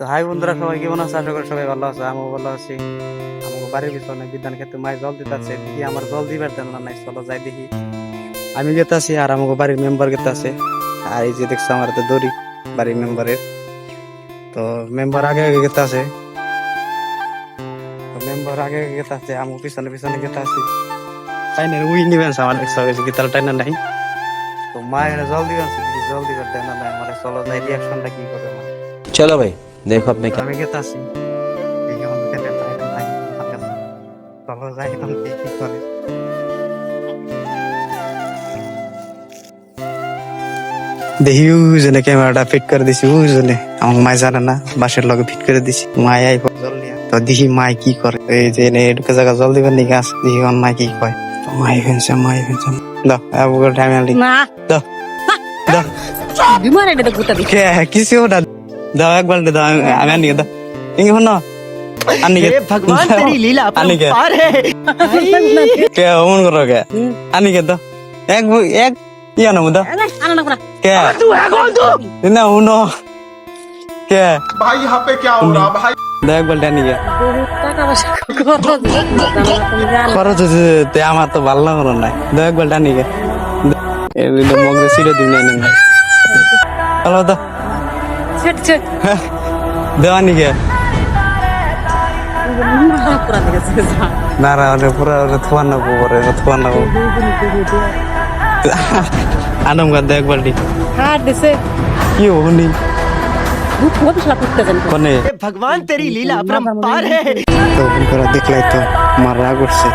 তো হাই বন্ধুরা, সবাই কেমন আছে? আশা করি সবাই ভালো আছে, আমিও ভালো আছি। আমাকে বাড়ির পিছনে বিধান ক্ষেত্রে মাই জল দিতে আছে, দেখি আমার জল দিবার দেন না নাই, চলো যাই দেখি। আমি গেতে আছি আর আমাকে বাড়ির মেম্বার গেতে আছে। আর এই যে দেখছো আমার তো দড়ি বাড়ির মেম্বারের, তো মেম্বার আগে আগে গেতে আছে, তো মেম্বার আগে আগে গেতে আছে, আমি পিছনে পিছনে গেতে আছি। টাইনের উই নিবেন আমার দেখছো গীতাল টাইনা নাই, তো মা এখানে জল দিবেন, দেখি জল দিবার দেন না নাই আমার, চলো যাই রিয়াকশনটা কি করে মা। चलो भाई देखो अपने তো আমি গেতে আছি, দেখি আমার গেতে নাই আমার কাছে। চলো যাই এখন দেখি কি করে। দেখি ওজনে ক্যামেরাটা ফিট করে দিছি, ওজনে আমার মাই জানে না, বাসের লগে ফিট করে দিছি। মাই আই জল নিয়ে, তো দেখি মাই কি করে। এই যে এটুকু জায়গা জল দিবেন নাকি আছে, দেখি আমার মাই কি কয়। মাই ফেনছে দাও আবুকে টাইম আলি না দাও দাও বিমার এটা তো গুতা দিছে কিছু ওটা দাও, একবার দাও, আমি আনি দাও ইঙ্গি হন আনি গে भगवान तेरी लीला আনি গে पार है কে অমন করো কে আনি গে দাও এক এক ইয়া না দাও আনা না কে तू है कौन तू না উনো কে भाई यहाँ पे क्या हो रहा भाई। দাও একবার আনি গে টাকা পয়সা খরচ তুমি জানো খরচ হচ্ছে তে আমার তো ভালো না করো নাই, দাও একবার আনি গে এগুলো মগরে ছিড়ে দিন নাই নাই হ্যালো দাও ছেট ছেট দাও আনি গে পুরা দিছে না রে পুরা থোয়া না পরে থোয়া না আনম গা দেখ বালটি হাত দিছে কি হনি ভূত কত সালা করতে জানি কোনে भगवान तेरी लीला अपरंपार है তো ফোন করে দেখলাই তো আমার রাগ উঠছে।